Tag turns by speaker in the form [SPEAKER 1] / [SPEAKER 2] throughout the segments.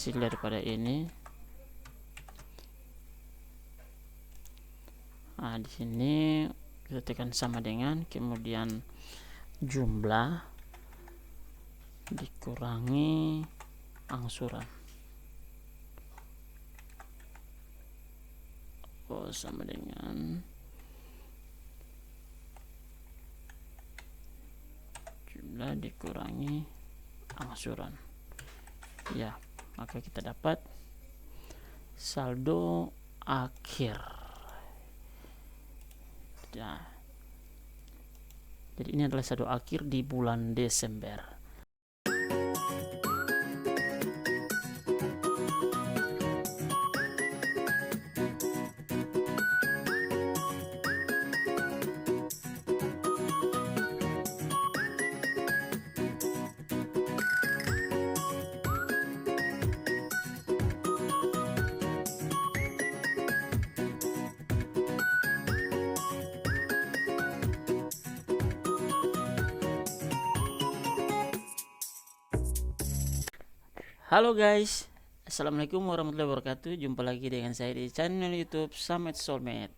[SPEAKER 1] hasil daripada ini. Nah, di sini kita tekan sama dengan, kemudian jumlah dikurangi angsuran. Sama dengan jumlah dikurangi angsuran. Ya, maka kita dapat saldo akhir. Ya. Jadi ini adalah saldo akhir di bulan Desember. Halo guys, assalamualaikum warahmatullahi wabarakatuh. Jumpa lagi dengan saya di channel YouTube Samet Soulmate.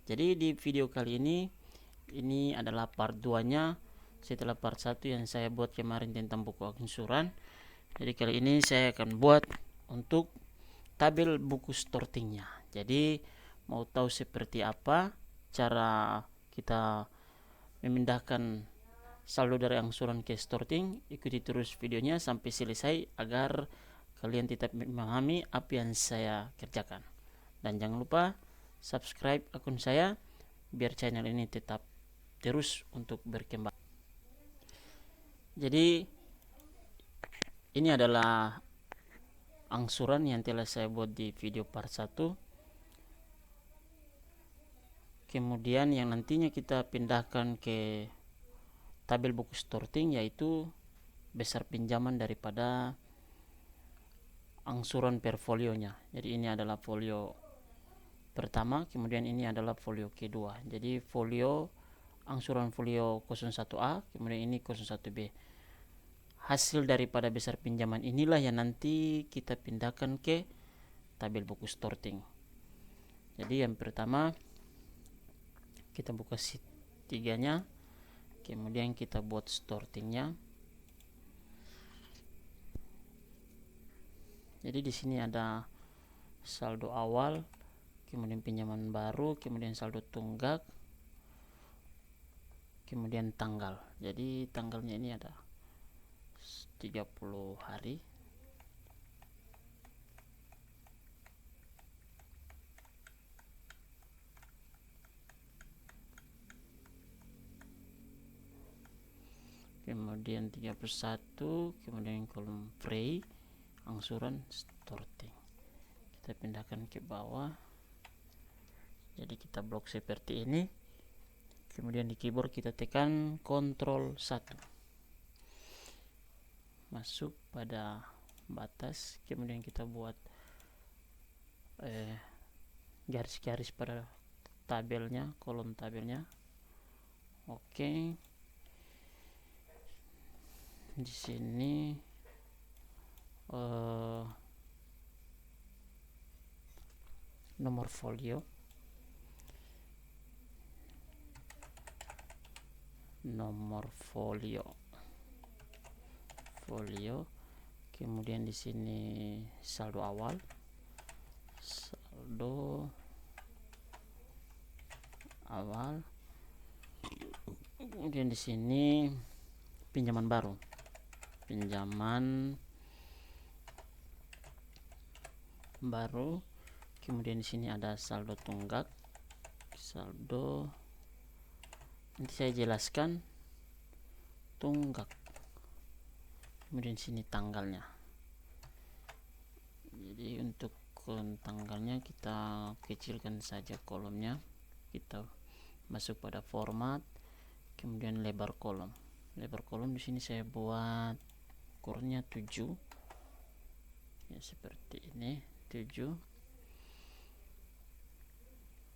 [SPEAKER 1] Jadi di video kali ini adalah part 2 nya setelah part 1 yang saya buat kemarin tentang buku angsuran. Jadi kali ini saya akan buat untuk tabel buku stortingnya. Jadi mau tahu seperti apa cara kita memindahkan saldo dari angsuran ke storting, ikuti terus videonya sampai selesai agar kalian tetap memahami apa yang saya kerjakan. Dan jangan lupa subscribe akun saya biar channel ini tetap terus untuk berkembang. Jadi ini adalah angsuran yang telah saya buat di video part 1. Kemudian yang nantinya kita pindahkan ke tabel buku storting, yaitu besar pinjaman daripada angsuran per folionya. Jadi ini adalah folio pertama, kemudian ini adalah folio kedua. Jadi folio angsuran folio 01A, kemudian ini 01B. Hasil daripada besar pinjaman inilah yang nanti kita pindahkan ke tabel buku storting. Jadi yang pertama kita buka sheet 3-nya, kemudian kita buat stortingnya. Jadi di sini ada saldo awal, kemudian pinjaman baru, kemudian saldo tunggak, kemudian tanggal. Jadi tanggalnya ini ada 30 hari. Kemudian 31, kemudian kolom free angsuran storting. Kita pindahkan ke bawah. Jadi kita blok seperti ini. Kemudian di keyboard kita tekan Ctrl 1. Masuk pada batas, kemudian kita buat garis-garis pada tabelnya, kolom tabelnya. Oke. Di sini nomor folio, kemudian di sini saldo awal, kemudian di sini pinjaman baru, kemudian di sini ada saldo tunggak, nanti saya jelaskan tunggak. Kemudian sini tanggalnya. Jadi untuk tanggalnya kita kecilkan saja kolomnya. Kita masuk pada format, kemudian lebar kolom. Lebar kolom di sini saya buat ukurannya 7. Ya seperti ini, 7.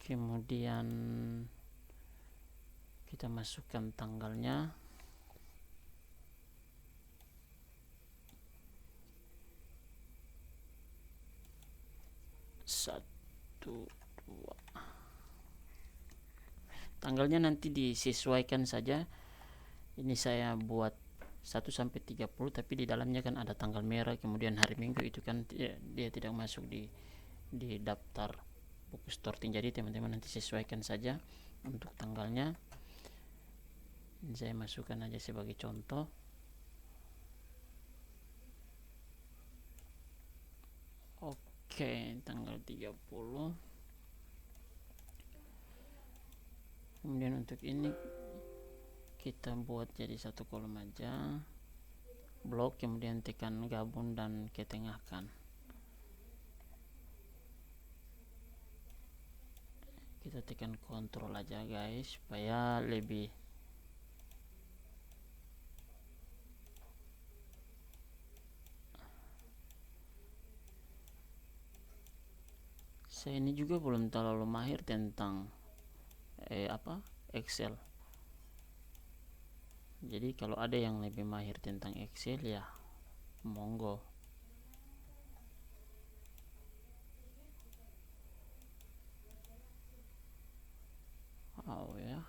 [SPEAKER 1] Kemudian kita masukkan tanggalnya. 1 2. Tanggalnya nanti disesuaikan saja. Ini saya buat 1 sampai 30, tapi di dalamnya kan ada tanggal merah, kemudian hari Minggu itu kan dia tidak masuk di daftar buku storting. Jadi teman-teman nanti sesuaikan saja untuk tanggalnya. Ini saya masukkan aja sebagai contoh. Oke, tanggal 30. Kemudian untuk ini kita buat jadi satu kolom aja, blok, kemudian tekan gabung dan ketengahkan. Kita tekan kontrol aja guys, supaya lebih saya ini juga belum terlalu mahir tentang Excel. Jadi kalau ada yang lebih mahir tentang Excel ya monggo. Oh ya.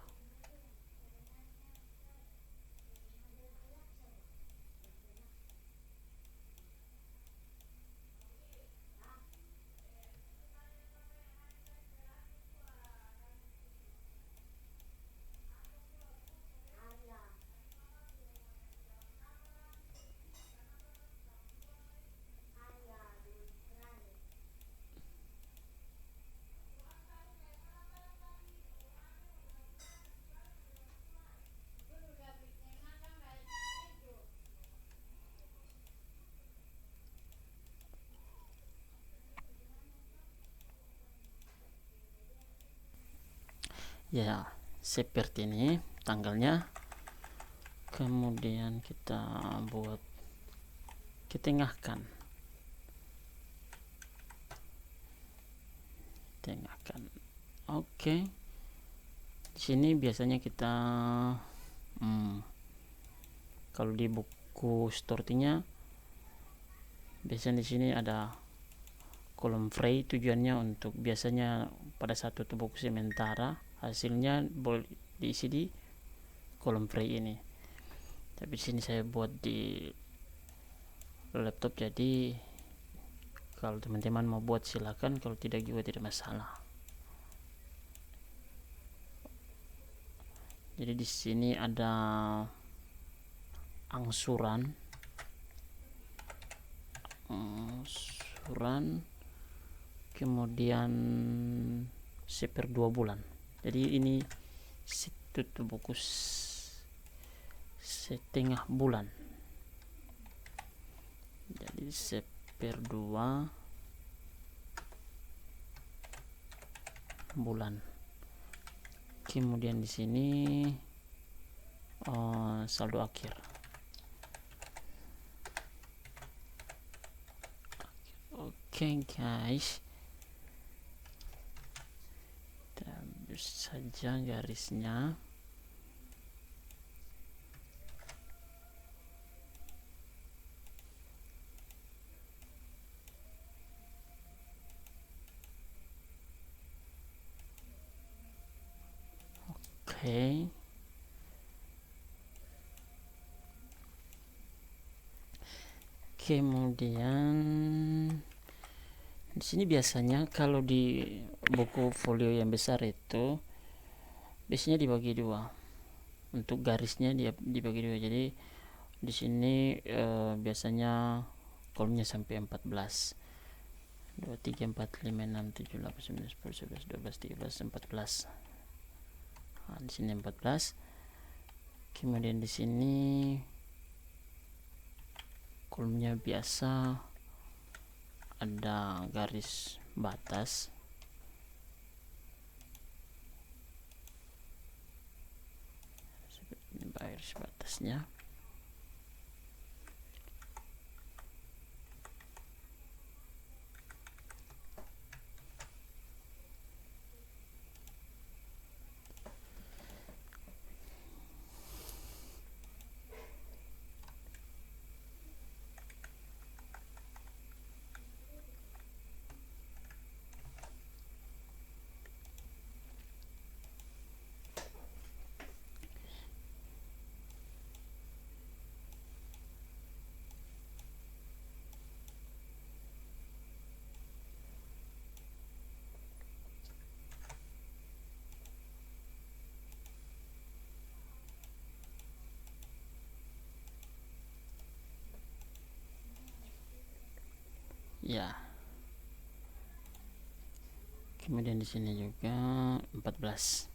[SPEAKER 1] Ya, seperti ini tanggalnya. Kemudian kita buat ketengahkan. Oke. Di sini biasanya kita kalau di buku stortingnya biasanya di sini ada kolom free, tujuannya untuk biasanya pada satu buku sementara hasilnya boleh diisi di kolom free ini. Tapi di sini saya buat di laptop, jadi kalau teman-teman mau buat silakan, kalau tidak juga tidak masalah. Jadi di sini ada angsuran kemudian 1/2 bulan. Jadi ini satu buku setengah bulan, jadi 1/2 bulan. Kemudian di sini saldo akhir. Oke guys, tembus saja garisnya. Oke. Kemudian di sini biasanya kalau di buku folio yang besar itu biasanya dibagi dua, untuk garisnya dia dibagi dua. Jadi di sini biasanya kolomnya sampai 14, 2 3 4 5 6 7 8 9 10 11 12 13 14. Nah, di sini 14. Kemudian di sini kolomnya biasa ada garis batas. Ini garis batasnya. ya. Kemudian di sini juga 14,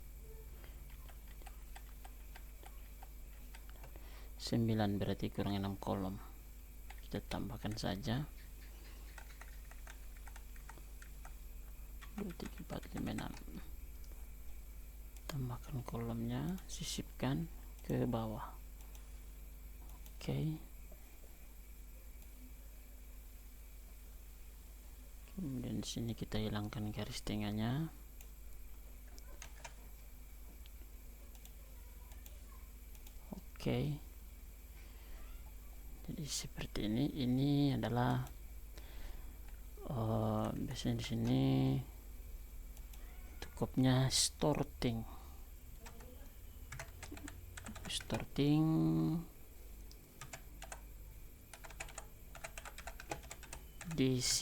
[SPEAKER 1] 9 berarti kurang 6 kolom. Kita tambahkan saja 2, 3, 4, 5, 6. Tambahkan kolomnya, sisipkan ke bawah. Oke. Kemudian di sini kita hilangkan garis tengahnya. Oke. Jadi seperti ini. Ini adalah biasanya di sini cukupnya starting DC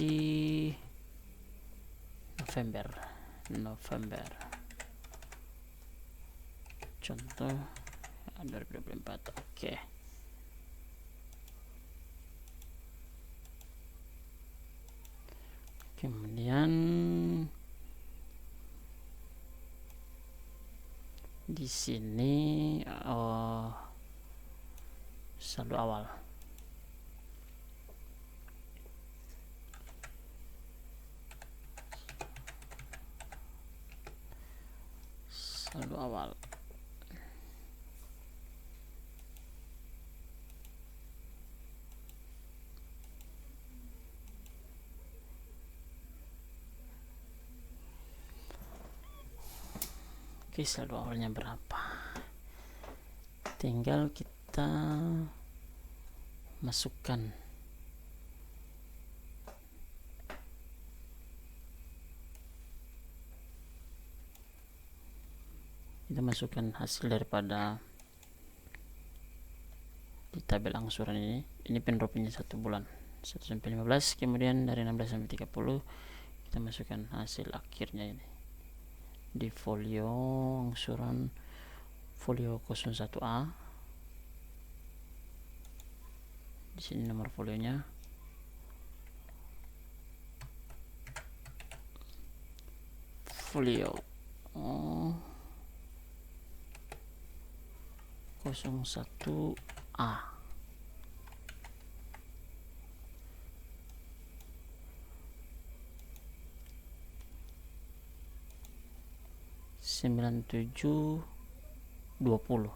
[SPEAKER 1] November contoh 2024. Oke. Kemudian di sini saldo awal. Oke, saldo awalnya berapa? Tinggal kita masukkan hasil daripada di tabel angsuran ini. Ini penropinya 1 bulan 1 sampai 15, kemudian dari 16 sampai 30 kita masukkan hasil akhirnya ini di folio angsuran folio 01A. Di sini nomor folionya, folio 01A. Sembilan tujuh dua puluh.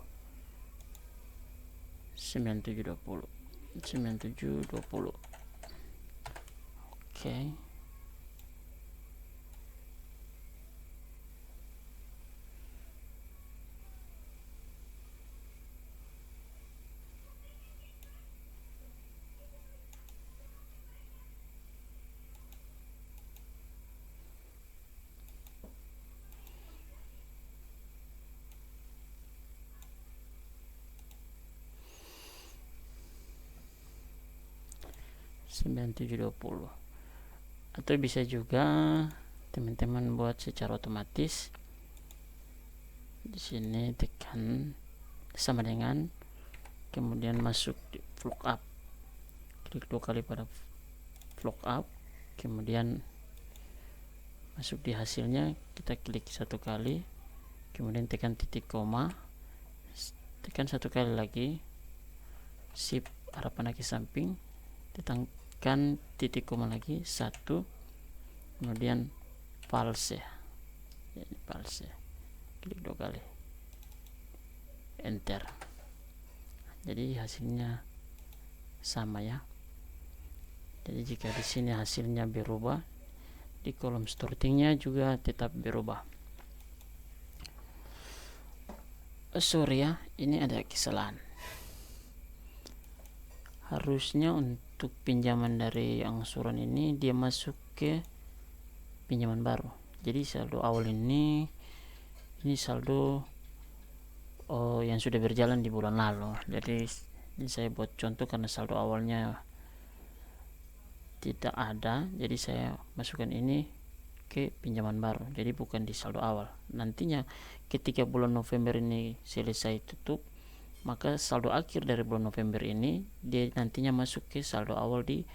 [SPEAKER 1] Oke. Atau bisa juga teman-teman buat secara otomatis. Di sini tekan sama dengan, kemudian masuk di vlog up, klik 2 kali pada vlog up, kemudian masuk di hasilnya, kita klik 1 kali, kemudian tekan titik koma, tekan 1 kali lagi, shift arah panah ke samping, tekan titik koma lagi 1, kemudian false, klik 2 kali, enter. Jadi hasilnya sama ya. Jadi jika di sini hasilnya berubah, di kolom sortingnya juga tetap berubah. Sorry ya, ini ada kesalahan. Harusnya untuk pinjaman dari angsuran ini dia masuk ke pinjaman baru. Jadi saldo awal ini saldo yang sudah berjalan di bulan lalu. Jadi ini saya buat contoh karena saldo awalnya tidak ada, jadi saya masukkan ini ke pinjaman baru, jadi bukan di saldo awal. Nantinya ketika bulan November ini selesai tutup, maka saldo akhir dari bulan November ini dia nantinya masuk ke saldo awal di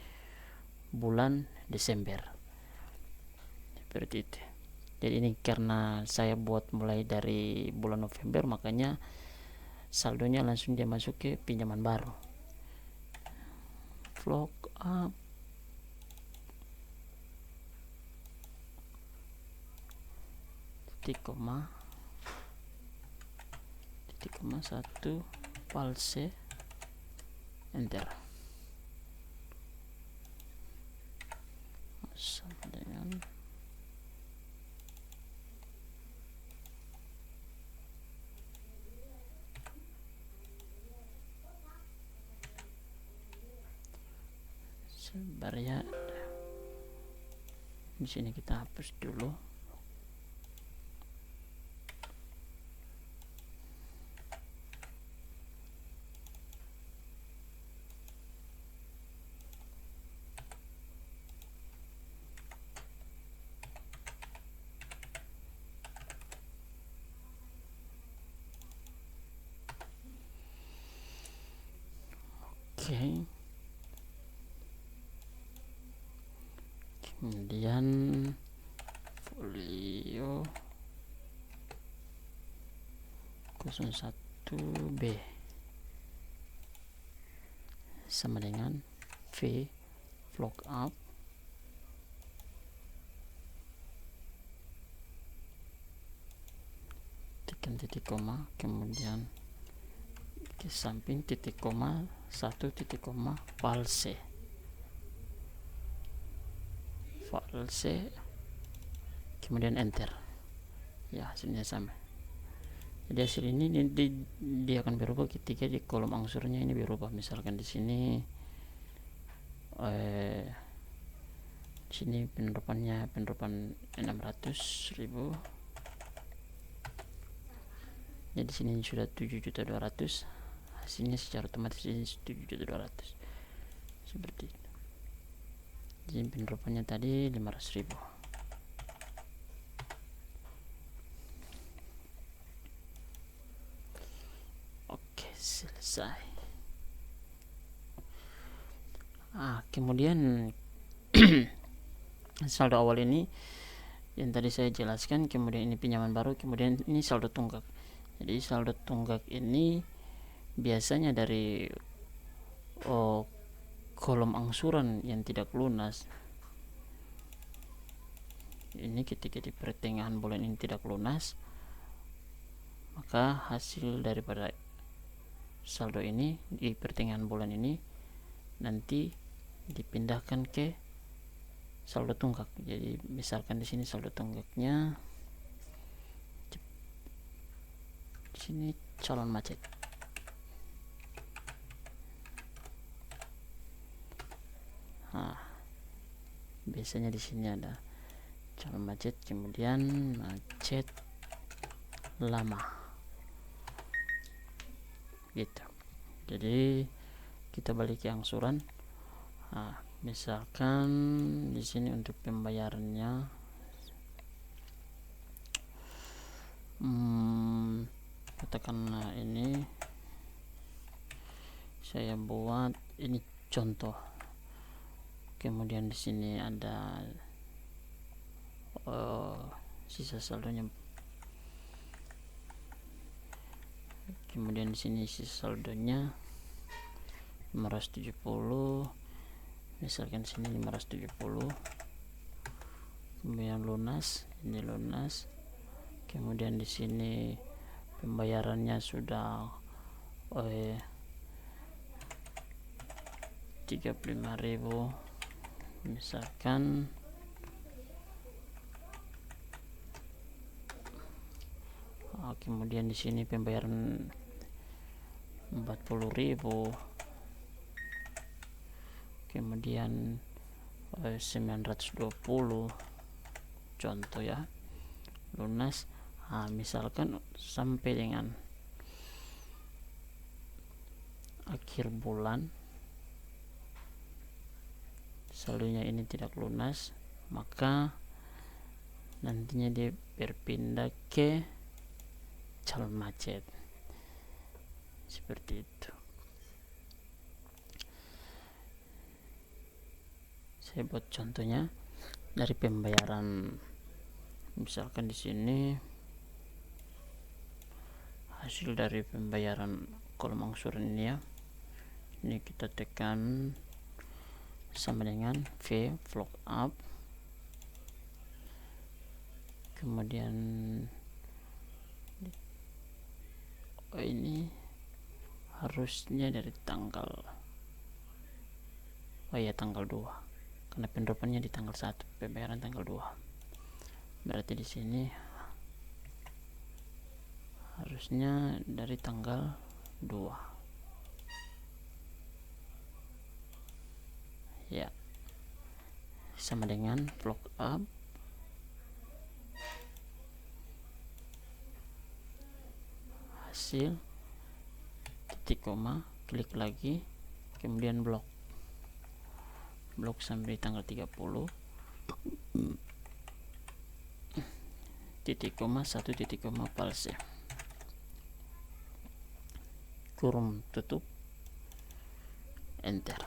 [SPEAKER 1] bulan Desember. Seperti itu. Jadi ini karena saya buat mulai dari bulan November, makanya saldonya langsung dia masuk ke pinjaman baru. Vlog up titik koma 1 palse, enter, sama dengan sebentar ya. Di sini kita hapus dulu. Oke. Kemudian folio 01B sama dengan V vlog up tekan titik koma, kemudian ke samping titik koma 1 titik koma palse, kemudian enter. Ya, hasilnya sama. Jadi hasil ini dia akan berubah ketika di kolom angsurnya ini berubah. Misalkan di sini penerapan 600.000. Jadi sini sudah 7.200.000, hasilnya secara otomatis ini 7.200.000. Seperti itu. Jadi penerapannya tadi 500.000. Oke, selesai. Kemudian saldo awal ini yang tadi saya jelaskan, kemudian ini pinjaman baru, kemudian ini saldo tunggak. Jadi saldo tunggak ini biasanya dari kolom angsuran yang tidak lunas. Ini ketika di pertengahan bulan ini tidak lunas, maka hasil daripada saldo ini di pertengahan bulan ini nanti dipindahkan ke saldo tunggak. Jadi misalkan di sini saldo tunggaknya di sini calon macet. Biasanya di sini ada calon macet, kemudian macet lama. Gitu. Jadi kita balik ke angsuran. Misalkan di sini untuk pembayarannya katakanlah ini saya buat ini contoh. Kemudian di sini ada sisa saldonya. Kemudian di sini sisa saldonya 570. Misalkan sini 570. Kemudian lunas, ini lunas. Kemudian di sini pembayarannya sudah 35.000. Misalkan kemudian di sini pembayaran 40.000, kemudian 920 contoh ya, lunas. Misalkan sampai dengan akhir bulan saldonya ini tidak lunas, maka nantinya dia berpindah ke calon macet. Seperti itu. Saya buat contohnya dari pembayaran, misalkan di sini hasil dari pembayaran kolom angsuran ini ya, ini kita tekan sama dengan V flock up, kemudian ini harusnya dari tanggal tanggal 2, karena penerapannya di tanggal 1, pembayaran tanggal 2, berarti di sini harusnya dari tanggal 2 ya, sama dengan flock up, hasil, titik koma, klik lagi, kemudian blok sampai tanggal 30, titik koma, 1 titik koma, false, kurung tutup, enter.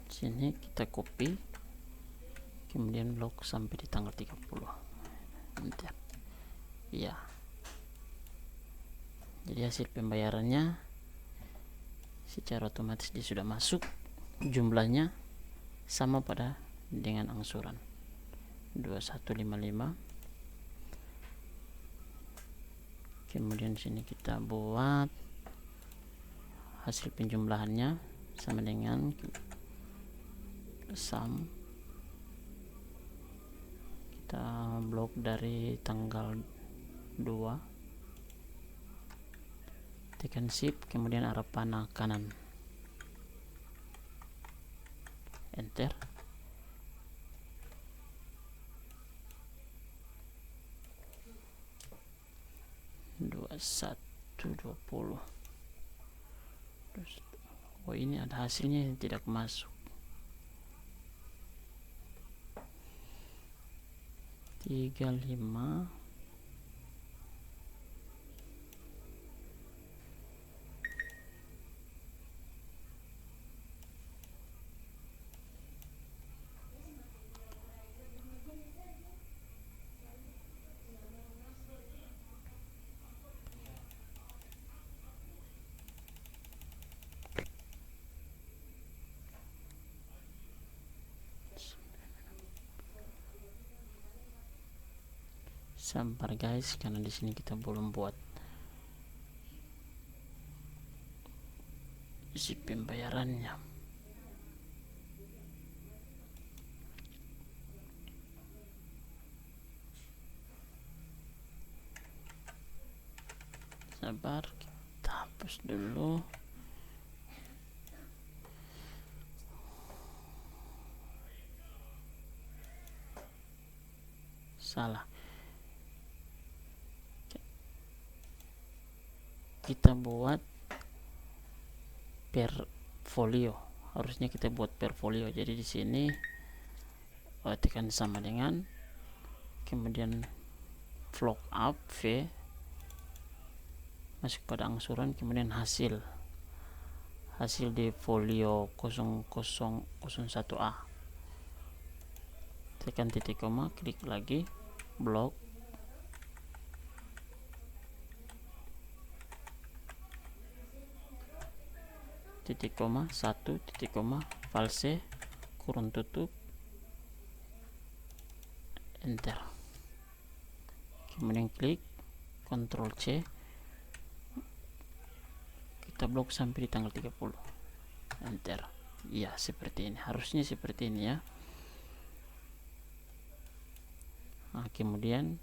[SPEAKER 1] Sini kita copy, kemudian blok sampai di tanggal 30, enter. Ya, jadi hasil pembayarannya secara otomatis dia sudah masuk, jumlahnya sama pada dengan angsuran 2155. Kemudian sini kita buat hasil penjumlahannya sama dengan sum, kita blok dari tanggal 2, tekan shift, kemudian arah panah kanan, enter. Oh, ini ada hasilnya yang tidak masuk, 35. Sabar guys, karena di sini kita belum buat isi pembayarannya. Sabar, kita hapus dulu. Salah, kita buat per folio, harusnya kita buat per folio. Jadi di sini tekan sama dengan, kemudian flock up V, masuk pada angsuran, kemudian hasil di folio 0001A, tekan titik koma, klik lagi, blok, titik koma, 1 titik koma, false, kurung tutup, enter. Kemudian klik Ctrl C, kita blok sampai di tanggal 30, enter. Ya, seperti ini, harusnya seperti ini ya. Nah, kemudian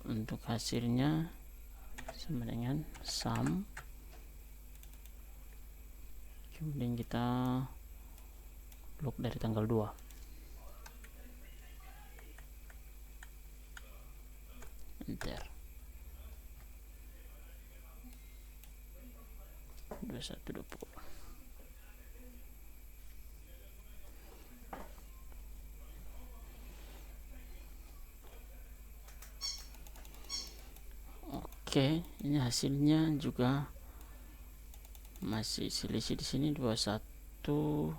[SPEAKER 1] untuk hasilnya sama dengan sum, kemudian kita blok dari tanggal 2, enter. 2120. Oke, ini hasilnya juga masih selisih di sini 2155.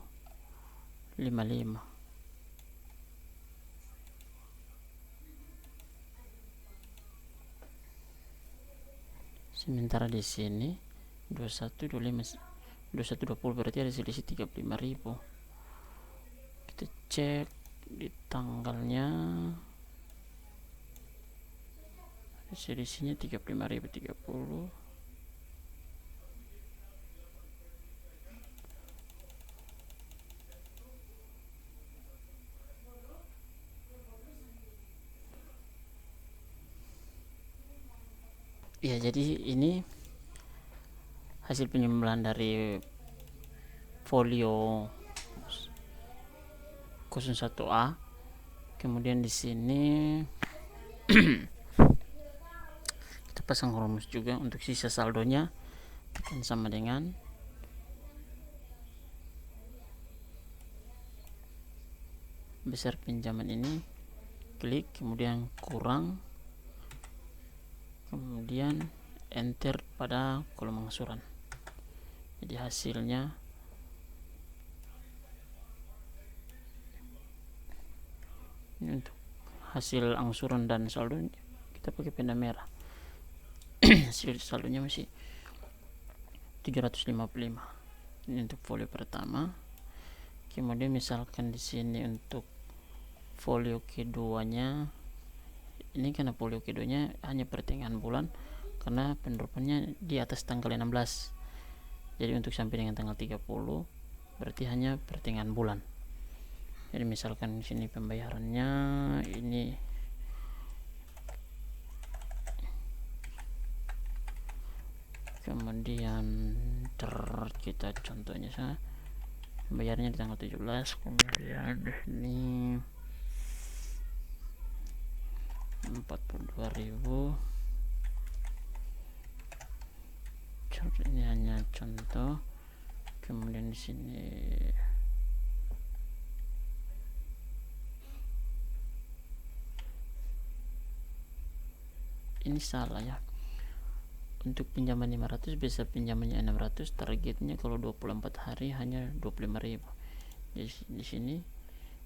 [SPEAKER 1] Sementara di sini 2120, berarti ada selisih 35.000. Kita cek di tanggalnya, selisihnya 35.030. Ya, jadi ini hasil penjumlahan dari folio 01A. Kemudian di sini kita pasang rumus juga untuk sisa saldonya, dan sama dengan besar pinjaman ini, klik, kemudian kurang, kemudian enter pada kolom angsuran. Jadi hasilnya ini untuk hasil angsuran dan saldo kita pakai pena merah. Hasil saldonya masih 355. Ini untuk folio pertama. Kemudian misalkan di sini untuk folio keduanya, ini karena folio keduanya hanya pertengahan bulan karena penerapannya di atas tanggal 16. Jadi untuk sampai dengan tanggal 30 berarti hanya pertengahan bulan. Jadi misalkan di sini pembayarannya ini kemudian kita contohnya bayarnya di tanggal 17, kemudian ini 42.000. Ini hanya contoh. Kemudian di sini ini salah ya, untuk pinjaman 500 bisa pinjamannya 600, targetnya kalau 24 hari hanya 25.000. Jadi di sini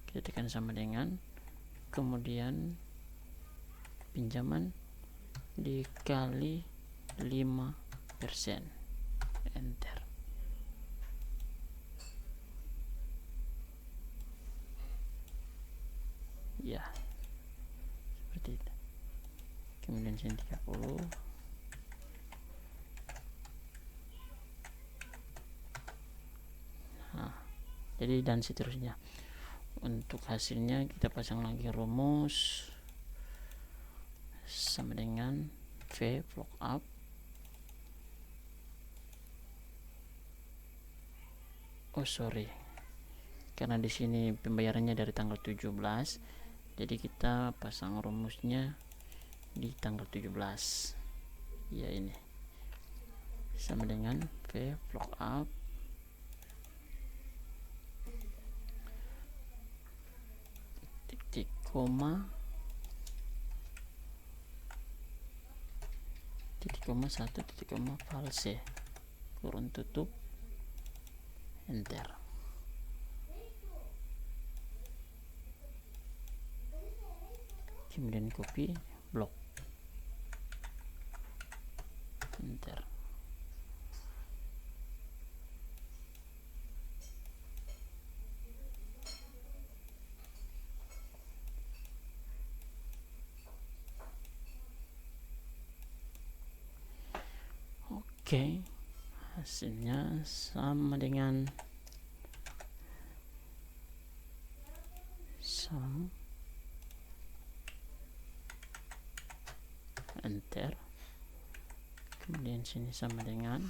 [SPEAKER 1] kita tekan sama dengan, kemudian pinjaman dikali 5%, enter. Ya, seperti itu. Kemudian sini 30. Nah, jadi dan seterusnya. Untuk hasilnya kita pasang lagi rumus sama dengan V block up karena di sini pembayarannya dari tanggal 17, jadi kita pasang rumusnya di tanggal 17 ya, ini sama dengan V block up titik koma 1 titik koma false kurung tutup, enter. Kemudian copy blok, enter. Oke, hasilnya sama dengan sum, enter. Kemudian sini sama dengan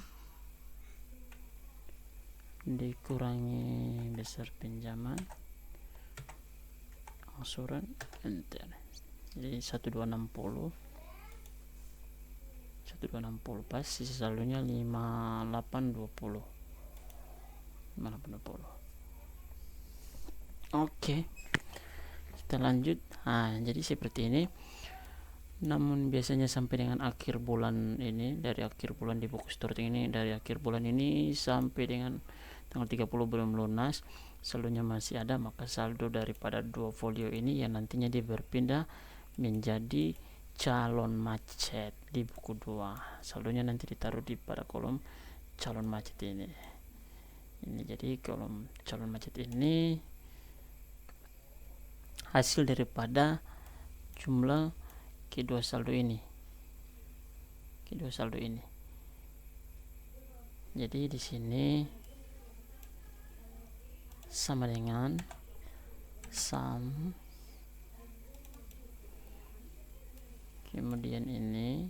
[SPEAKER 1] dikurangi besar pinjaman angsuran, enter. Jadi 1260 pas, sisa saldonya 5820. Oke, kita lanjut. Nah, jadi seperti ini namun biasanya sampai dengan akhir bulan ini, dari akhir bulan di buku storting ini, dari akhir bulan ini sampai dengan tanggal 30 belum lunas, saldonya masih ada, maka saldo daripada dua folio ini yang nantinya dia berpindah menjadi calon macet di buku 2. Saldonya nanti ditaruh di pada kolom calon macet ini. Jadi kolom calon macet ini hasil daripada jumlah kedua saldo ini. Jadi di sini sama dengan sum, kemudian ini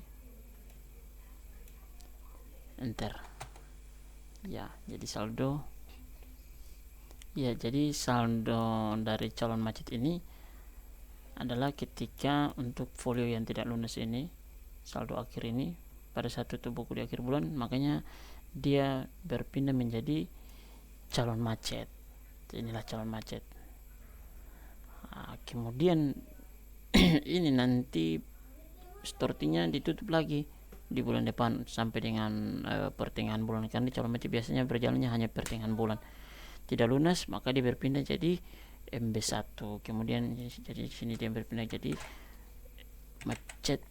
[SPEAKER 1] enter. Ya, jadi saldo dari calon macet ini adalah ketika untuk folio yang tidak lunas ini, saldo akhir ini pada saat tutup buku di akhir bulan, makanya dia berpindah menjadi calon macet. Inilah calon macet. Kemudian ini nanti stortingnya ditutup lagi di bulan depan sampai dengan pertengahan bulan, karena calon macet biasanya berjalannya hanya pertengahan bulan. Tidak lunas, maka dia berpindah jadi MB1. Kemudian jadi sini dia berpindah jadi macet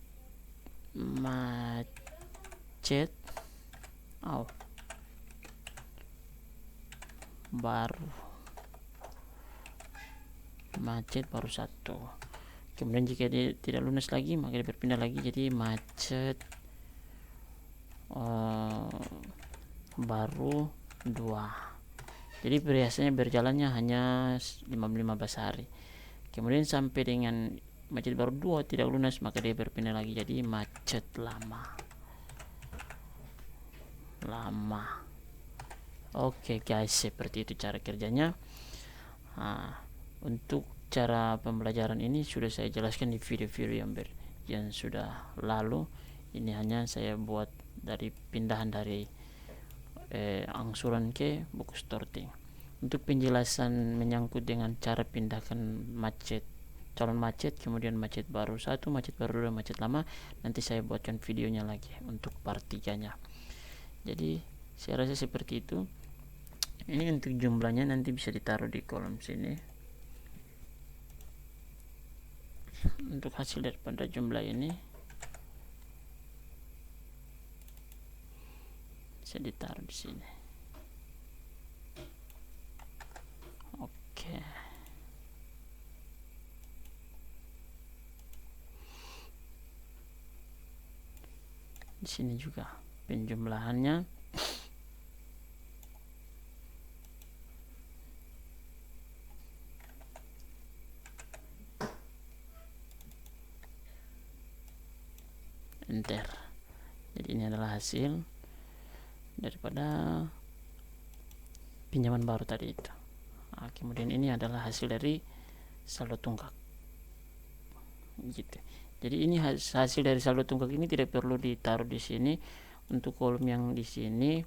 [SPEAKER 1] baru 1. Kemudian jika dia tidak lunas lagi, maka dia berpindah lagi jadi macet baru 2. Jadi biasanya berjalannya hanya 15 hari. Kemudian sampai dengan macet baru 2 tidak lunas, maka dia berpindah lagi jadi macet lama. Oke guys, seperti itu cara kerjanya. Untuk cara pembelajaran ini sudah saya jelaskan di video-video yang sudah lalu. Ini hanya saya buat dari pindahan dari angsuran ke buku storting. Untuk penjelasan menyangkut dengan cara pindahkan calon macet, kemudian macet baru 1, macet baru 2, macet lama, nanti saya buatkan videonya lagi untuk part 3-nya. Jadi saya rasa seperti itu. Ini untuk jumlahnya nanti bisa ditaruh di kolom sini. Untuk hasil daripada jumlah ini bisa ditaruh di sini. Oke. Di sini juga penjumlahannya. Enter. Jadi ini adalah hasil daripada pinjaman baru tadi itu. Kemudian ini adalah hasil dari saldo tunggak gitu. Jadi ini hasil dari saldo tunggak ini tidak perlu ditaruh di sini. Untuk kolom yang di sini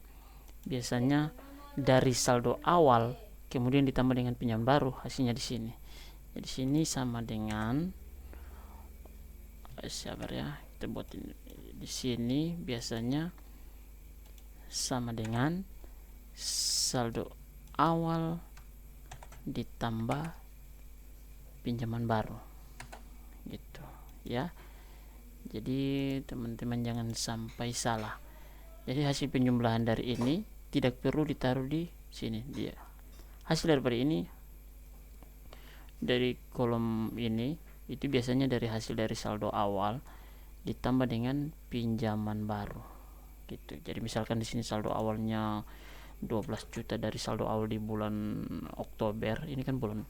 [SPEAKER 1] biasanya dari saldo awal kemudian ditambah dengan pinjaman baru, hasilnya di sini. Jadi sini sama dengan kita buat ini. Di sini biasanya sama dengan saldo awal ditambah pinjaman baru gitu ya. Jadi teman-teman jangan sampai salah. Jadi hasil penjumlahan dari ini tidak perlu ditaruh di sini. Dia hasil daripada ini dari kolom ini itu biasanya dari hasil dari saldo awal ditambah dengan pinjaman baru gitu. Jadi misalkan di sini saldo awalnya 12 juta dari saldo awal di bulan Oktober, ini kan bulan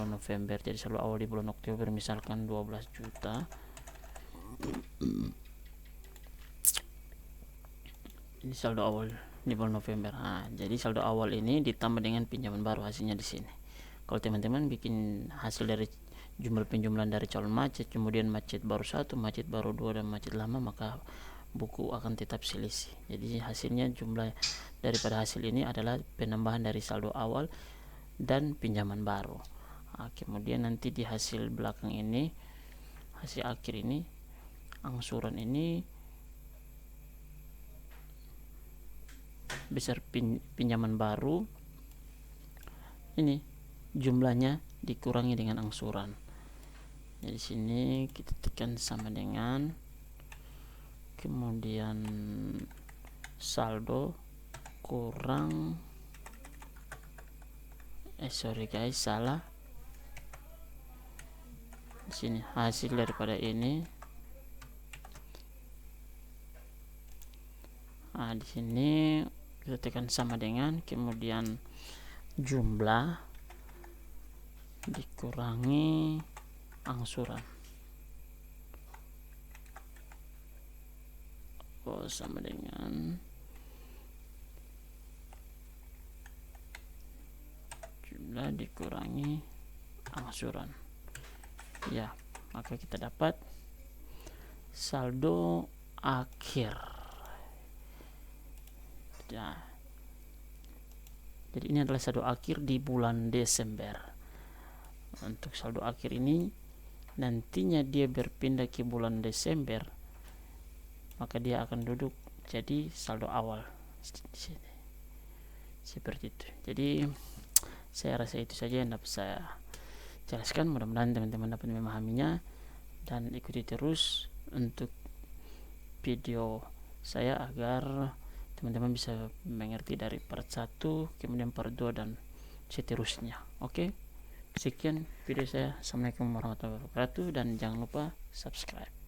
[SPEAKER 1] November, jadi saldo awal di bulan Oktober misalkan 12 juta. Ini saldo awal di bulan November. Jadi saldo awal ini ditambah dengan pinjaman baru, hasilnya di sini. Kalau teman-teman bikin hasil dari jumlah penjumlahan dari calon macet, kemudian macet baru 1, macet baru 2, dan macet lama, maka buku akan tetap selisih. Jadi hasilnya jumlah daripada hasil ini adalah penambahan dari saldo awal dan pinjaman baru. Kemudian nanti di hasil belakang ini, hasil akhir ini angsuran ini besar pinjaman baru ini jumlahnya dikurangi dengan angsuran. Jadi sini kita tekan sama dengan, kemudian saldo kurang sorry guys, salah. Di sini hasil daripada ini. Nah, di sini kita tekan sama dengan, kemudian jumlah dikurangi angsuran. Sama dengan jumlah dikurangi angsuran. Ya, maka kita dapat saldo akhir. Ya. Jadi ini adalah saldo akhir di bulan Desember. Untuk saldo akhir ini nantinya dia berpindah ke bulan Desember, maka dia akan duduk jadi saldo awal di sini. Seperti itu. Jadi saya rasa itu saja yang dapat saya jelaskan. Mudah-mudahan teman-teman dapat memahaminya dan ikuti terus untuk video saya agar teman-teman bisa mengerti dari part 1, kemudian part 2 dan seterusnya. Oke, sekian video saya. Assalamualaikum warahmatullahi wabarakatuh, dan jangan lupa subscribe.